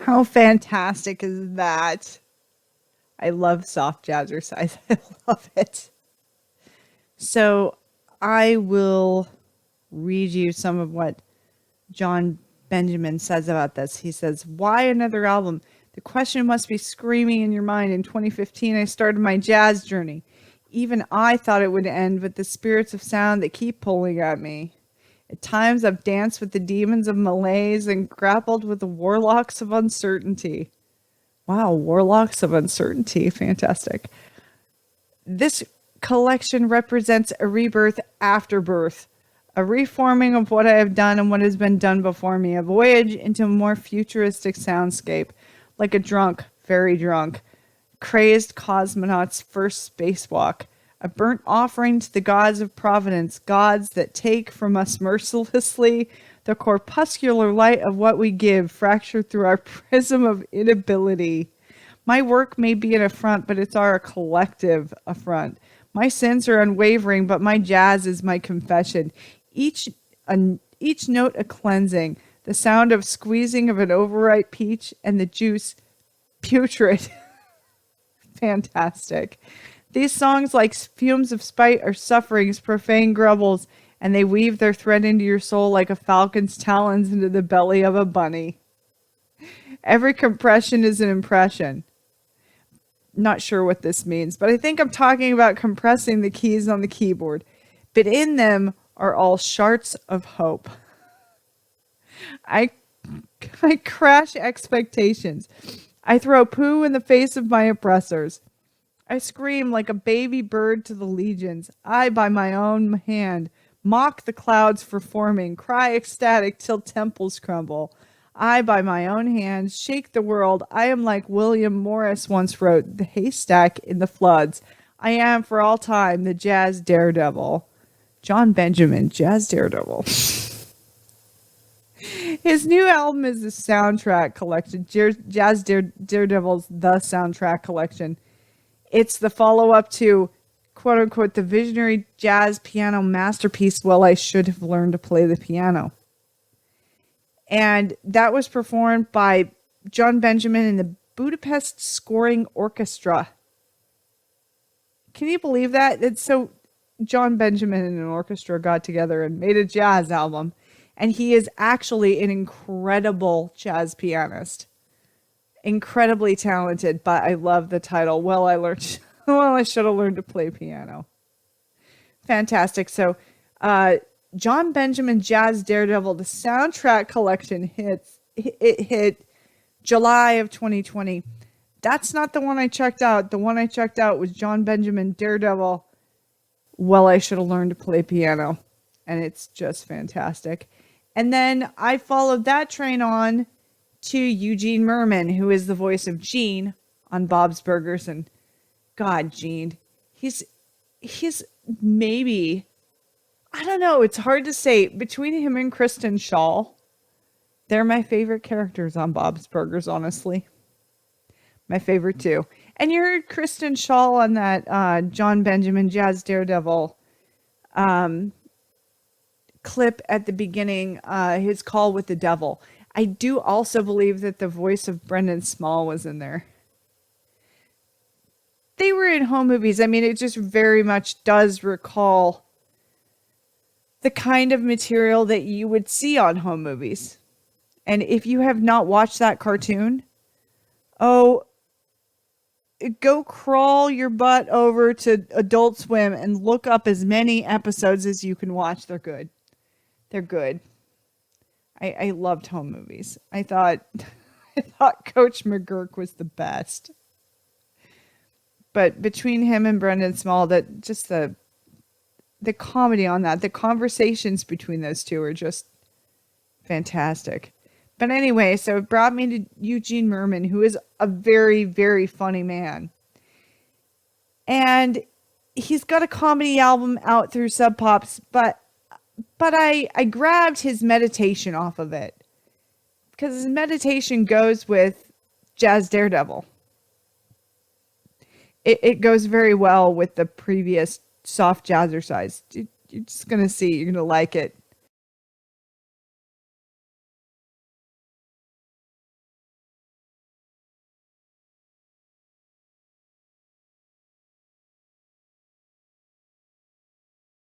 How fantastic is that? I love soft jazzercise. I love it. So I will read you some of what John Benjamin says about this. He says, "Why another album? The question must be screaming in your mind. In 2015, I started my jazz journey. Even I thought it would end with the spirits of sound that keep pulling at me. At times, I've danced with the demons of malaise and grappled with the warlocks of uncertainty." Wow, warlocks of uncertainty. Fantastic. "This collection represents a rebirth after birth, a reforming of what I have done and what has been done before me, a voyage into a more futuristic soundscape, like a drunk, very drunk, crazed cosmonaut's first spacewalk, a burnt offering to the gods of providence, gods that take from us mercilessly the corpuscular light of what we give, fractured through our prism of inability. My work may be an affront, but it's our collective affront. My sins are unwavering, but my jazz is my confession. Each note a cleansing, the sound of squeezing of an overripe peach and the juice putrid." Fantastic. "These songs, like fumes of spite, are sufferings, profane grubbles, and they weave their thread into your soul like a falcon's talons into the belly of a bunny. Every compression is an impression." Not sure what this means, but I think I'm talking about compressing the keys on the keyboard. "But in them are all sharts of hope. I crash expectations. I throw poo in the face of my oppressors. I scream like a baby bird to the legions. I, by my own hand, mock the clouds for forming, cry ecstatic till temples crumble. I, by my own hand, shake the world. I am like William Morris once wrote, the haystack in the floods. I am for all time the jazz daredevil." John Benjamin, jazz daredevil. His new album is the soundtrack collection, Jazz Daredevil's The Soundtrack Collection. It's the follow-up to, quote-unquote, the visionary jazz piano masterpiece, Well, I Should Have Learned to Play the Piano. And that was performed by John Benjamin and the Budapest Scoring Orchestra. Can you believe that? It's so John Benjamin and an orchestra got together and made a jazz album. And he is actually an incredible jazz pianist. Incredibly talented, but I love the title. Well, I should have learned to play piano. Fantastic. So, John Benjamin Jazz Daredevil, the soundtrack collection hit July of 2020. That's not the one I checked out. The one I checked out was John Benjamin Daredevil, Well, I Should Have Learned to Play Piano. And it's just fantastic. And then I followed that train on to Eugene Mirman, who is the voice of Gene on Bob's Burgers. And God, Gene, he's maybe, I don't know, it's hard to say. Between him and Kristen Shaw, they're my favorite characters on Bob's Burgers, honestly. My favorite too. And you heard Kristen Shaw on that John Benjamin Jazz Daredevil clip at the beginning, his call with the devil. I do also believe that the voice of Brendan Small was in there. They were in home movies. I mean, it just very much does recall the kind of material that you would see on home movies. And if you have not watched that cartoon, go crawl your butt over to Adult Swim and look up as many episodes as you can watch. They're good. They're good. I loved home movies. I thought Coach McGurk was the best. But between him and Brendan Small, that just the comedy on that, the conversations between those two are just fantastic. But anyway, so it brought me to Eugene Mirman, who is a very, very funny man. And he's got a comedy album out through Sub Pops, but I grabbed his meditation off of it. Because his meditation goes with Jazz Daredevil. It goes very well with the previous soft jazzercise. You're just going to see, you're going to like it.